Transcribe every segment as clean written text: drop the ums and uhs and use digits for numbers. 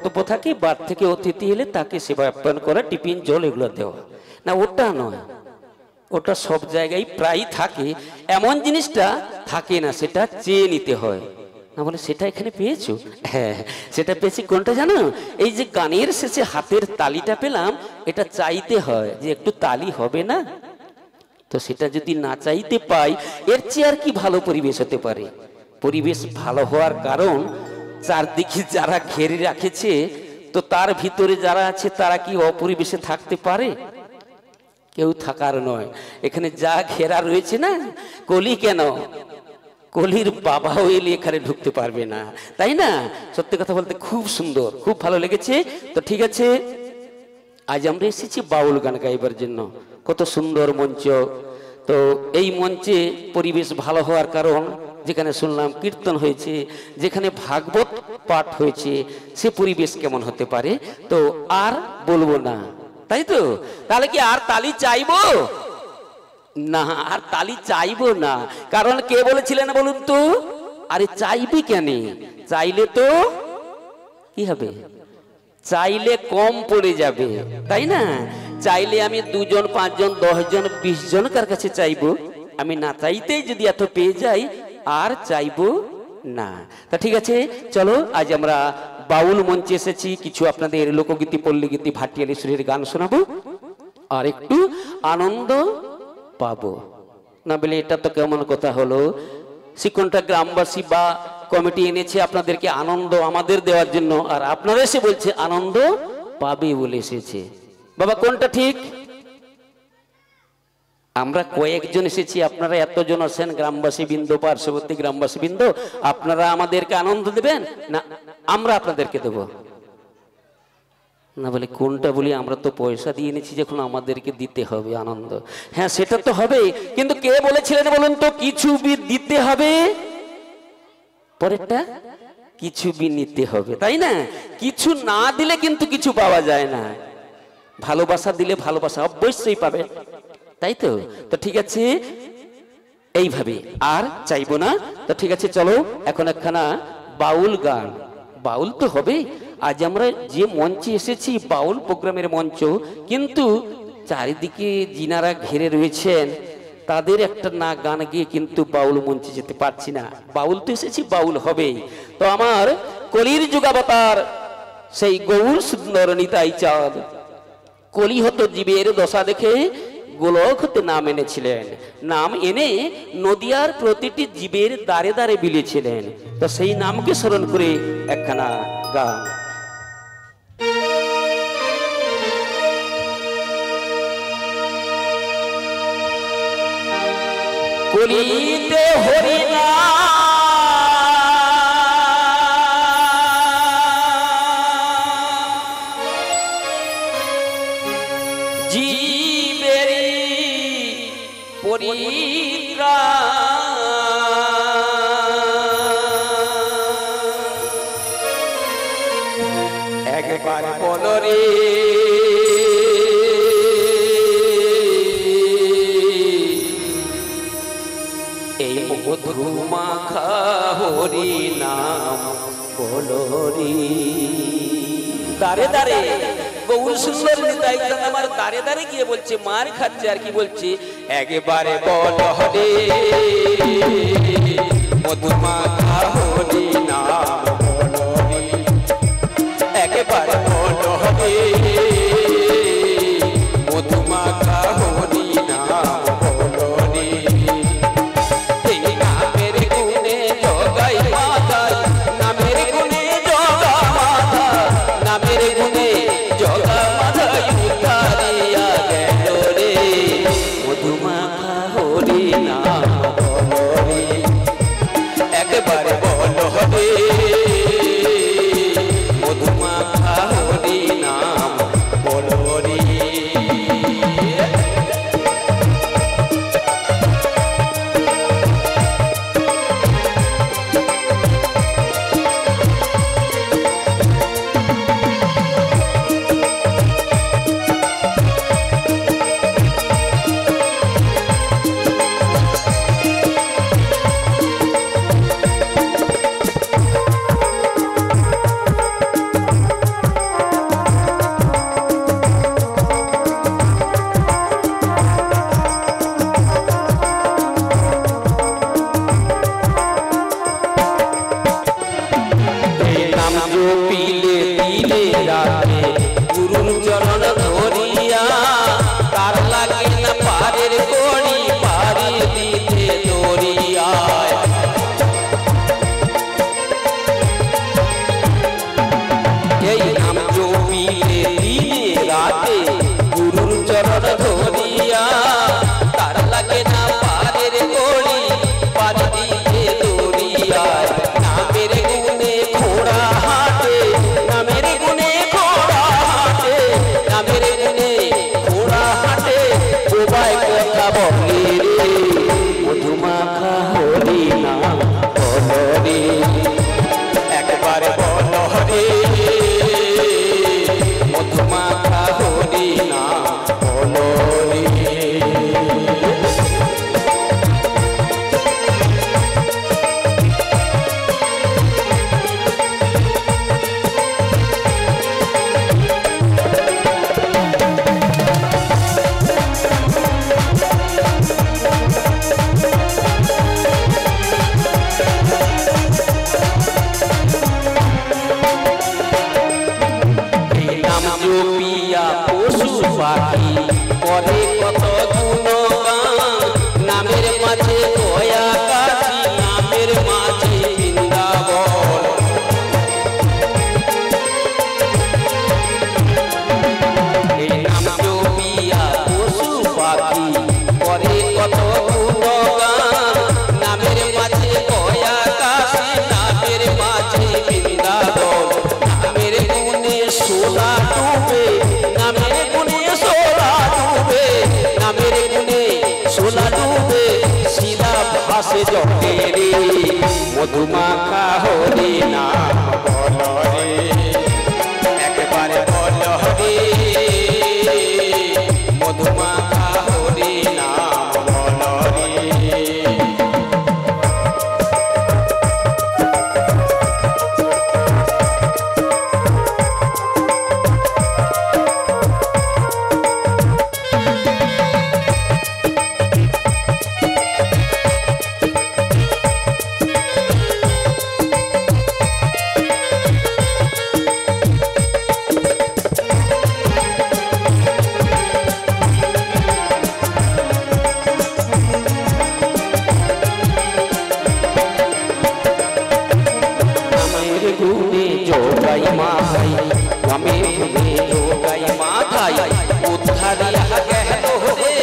কর্তব্য থাকে, বার থেকে অতিথি এলে তাকে সেবা আপ্যায়ন করা, টিফিন জল এগুলো দেওয়া। না ওটা নয়, ওটা সব জায়গায় প্রায় থাকে, এমন জিনিসটা থাকে না, সেটা চেয়ে নিতে হয়। না বলে সেটা এখানে পেয়েছো? হ্যাঁ সেটা পেয়েছি। কোনটা জানো? এই যে গানের শেষে হাতের তালিটা পেলাম, এটা চাইতে হয় যে একটু তালি হবে না, তো সেটা যদি না চাইতে পাই, এর চেয়ে আর কি ভালো পরিবেশ হতে পারে? পরিবেশ ভালো হওয়ার কারণ চারদিকে যারা ঘেরে রাখেছে, তো তার ভিতরে যারা আছে তারা কি অপরিবেশে থাকতে পারে? কেউ থাকার নয়। এখানে যা ঘেরা রয়েছে না, কলি কেন, কলির বাবাও এলে এখানে ঢুকতে পারবে না, তাই না? সত্যি কথা বলতে খুব সুন্দর, খুব ভালো লেগেছে। তো ঠিক আছে, আজ আমরা এসেছি বাউল গান গাইবার জন্য। কত সুন্দর মঞ্চ। তো এই মঞ্চে পরিবেশ ভালো হওয়ার কারণ, যেখানে শুনলাম কীর্তন হয়েছে, যেখানে ভাগবত পাঠ হয়েছে, সে পরিবেশ কেমন হতে পারে? তো আর বলবো না, তাই তো? তাহলে কি আর তালি চাইবো না? আর তালি চাইবো না। কারণ কে বলেছিলেন বলুন তো? আরে চাইবি কেন? চাইলে তো কি হবে? চাইলে কম পড়ে যাবে, তাই না? চাইলে আমি 2 জন 5 জন 10 জন 20 জনকার কাছে চাইবো, আমি না চাইতেই যদি এত পেয়ে যাই, আর চাইবো না। তা ঠিক আছে, চলো আজ আমরা বাউল মঞ্চে এসেছি, কিছু আপনাদের লোকগীতি, পল্লীগীতি, ভাটিয়ালি সুরের গান শোনাবো, আর একটু আনন্দ পাবো। না বলে এটা তো কেমন কথা হলো? শিকনটা গ্রামবাসী বা কমিটি এনেছে আপনাদেরকে আনন্দ আমাদের দেওয়ার জন্য, আর আপনারা এসে বলছে আনন্দ পাবে বলে এসেছে। বাবা কোনটা ঠিক? আমরা কয়েকজন এসেছি, আপনারা এতজন আছেন, গ্রামবাসী বৃন্দ, পার্শ্ববর্তী গ্রামবাসী বৃন্দ, আপনারা আমাদেরকে আনন্দ দেবেন না আমরা আপনাদেরকে দেব? না বলে কোনটা বলি? আমরা তো পয়সা দিয়ে নিচ্ছি, যখন আমাদেরকে দিতে হবে আনন্দ। হ্যাঁ সেটা তো হবে, কিন্তু কে বলেছিলেন বলুন তো? কিছু বি দিতে হবে, পরেরটা কিছু বি নিতে হবে, তাই না? কিছু না দিলে কিন্তু কিছু পাওয়া যায় না। ভালোবাসা দিলে ভালোবাসা অবশ্যই পাবে, তাই তো? তো ঠিক আছে, এইভাবে আর চাইবো না। তো ঠিক আছে, চলো এখন একখানা বাউল গান। বাউল তো হবে। আজ আমরা যে মঞ্চে এসেছি বাউল প্রোগ্রামের মঞ্চ, কিন্তু চারিদিকে যিনারা ঘিরে রয়েছেন তাদের একটা না গান গিয়ে কিন্তু বাউল মঞ্চে যেতে পারছি না। বাউল তো এসেছি, বাউল হবেই। তো আমার কলির যুগাবতার সেই গৌর সুন্দর নিতাই চাঁদ, কলি হতো জীবের দশা দেখে গোলক হতে নাম এনেছিলেন। নাম এনে নদিয়ার প্রতিটি জীবের দ্বারে দ্বারে বিলিয়েছিলেন। তো সেই নামকে স্মরণ করে একখানা গান। কলিতে হরিনা জীবেরি পরিত্রা একবার বলো রে এই মধু মাখা হরি নাম বলো রে। দারে দারে গৌর সুন্দর নিতাই চাঁদ আমার দারে দারে গিয়ে বলছে, মার খাচ্ছে আর কি বলছে, একবারে বলো রে মধু মাখা হরি নাম বলো রে, একবারে বলো রে মধু মাখা হরি নাম বলো রে। এই নামের গুণে জগাই মাতা, নামের গুণে জগা মাতা, নামের গুণে জগা মাতা উতারিয়া গেল রে মধু মাখা হরি নাম বলো রে, একবার বলো রে মধু মাখা হরি নাম দিনে রাতে গুরুর চরণ ধরিয়া তার লাগে না পারের কড়ি পারি দিতে দরিয়ায় এই নাম জপিলে দিনে রাতে গুরুর চরণ ধরিয়া তার লাগে না পারের কড়ি পারি দিতে দরিয়ায় নামের গুণে ঘোড়া হাটে নামের গুণে ঘোড়া হাটে নামের গুণে ঘোড়া হাটে বোবায় কথা বলে রে মধুমাখা হরি নাম বলো রে একবার বলো রে মধুমাখা হরি নাম বলো রে জপিয়া পশু পাখি করে কত গুণগান নামের মাঝে দয়া কাশী নামের মাঝে বৃন্দাবন এই নাম জপিয়া পশু পাখি করে কত গুণগান নামের মাঝে দয়া কাশী নামের মাঝে বৃন্দাবন নামের গুণে সোলা ডুবে নামের গুণে সোলা ডুবে নামের গুণে সোলা ডুবে সিধা ভাসে জটে রে মধুমাখা হরি নাম বলো রে একবারে বলো রে মধুমাখা হরি নাম বলো রে जोगाई माथाई हमें जोगाई माथाई उद्धारिया कह दो रे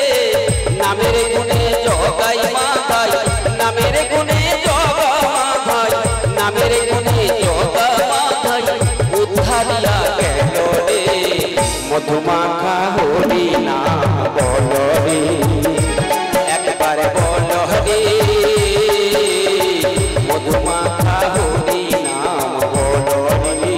नामेर गुणे जोगाई माथाई नामेर गुणे जोगा माथाई नामेर गुणे जोगा माथाई उद्धारिया कह दो रे मधुमाखा हरि नाम बोलो रे एकबार बोलो रे मधुमाखा हरि नाम बोलो रे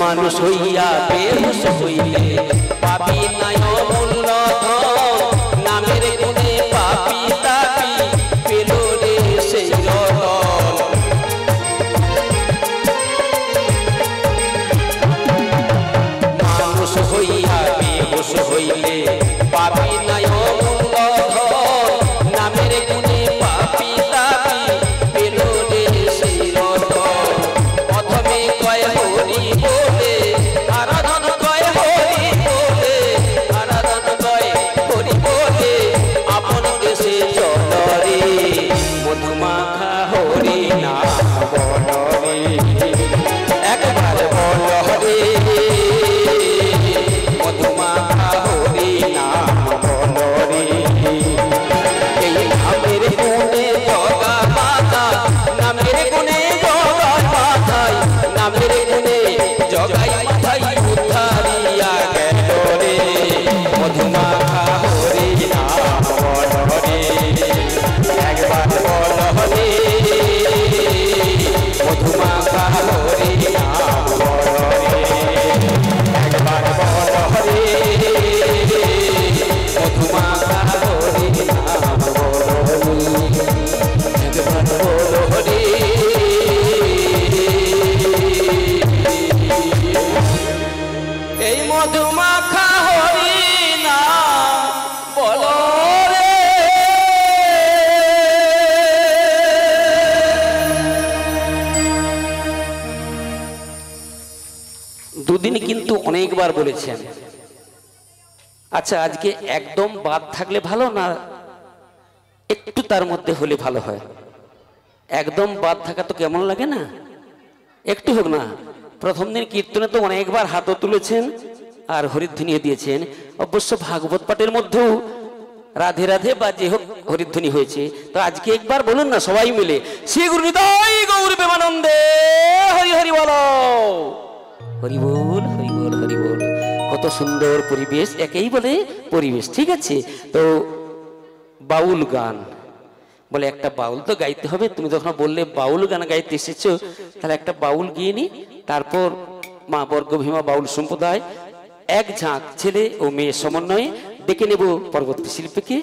মানুষ হইয়া বেহুশ হইলে পাপি নাই মূল্য ধন নামের গুণে পাপি তাপি পেল রে সেই রতন মানুষ হইয়া বেহুশ হইলে পাপি নাই মূল্য ধন নামের গুণে পাপি তাপি পেল রে সেই রতন প্রথমে কয় হরি বলে আরাধন কয় হরি বলে আরাধন কয় হরি বলে আপন দেশে চল রে মধুমাখা হরি নাম বলো রে একবার বলো রে মধুমাখা হরি নাম বলো কিন্তু অনেকবার বলেছেন। আচ্ছা, আজকে একদম বাদ থাকলে ভালো না একটু তার মধ্যে হলে ভালো হয়? একদম বাদ থাকা তো কেমন লাগে না, একটু হোক না। প্রথম দিন কীর্তনে তো অনেকবার হাতও তুলেছেন আর হরিধ্বনিও দিয়েছেন। অবশ্য ভাগবত পাঠের মধ্যেও রাধে রাধে বা যে হোক হরিধ্বনি হয়েছে। তো আজকে একবার বলুন না সবাই মিলে, শ্রী গুরু নিতাই গৌর প্রেমানন্দে হরি হরি বলো, হরি বল হরি বল হরি বল। কত সুন্দর পরিবেশ, একেই বলে পরিবেশ। ঠিক আছে, তো বাউল গান বলে একটা বাউল তো গাইতে হবে। তুমি যখন বললে বাউল গান গাইতে এসেছো, তাহলে একটা বাউল গিয়ে নি। তারপর মা বর্গভীমা বাউল সম্প্রদায় এক ঝাঁক ছেলে ও মেয়ে সমন্বয়ে ডেকে নেব পরবর্তী শিল্পীকে।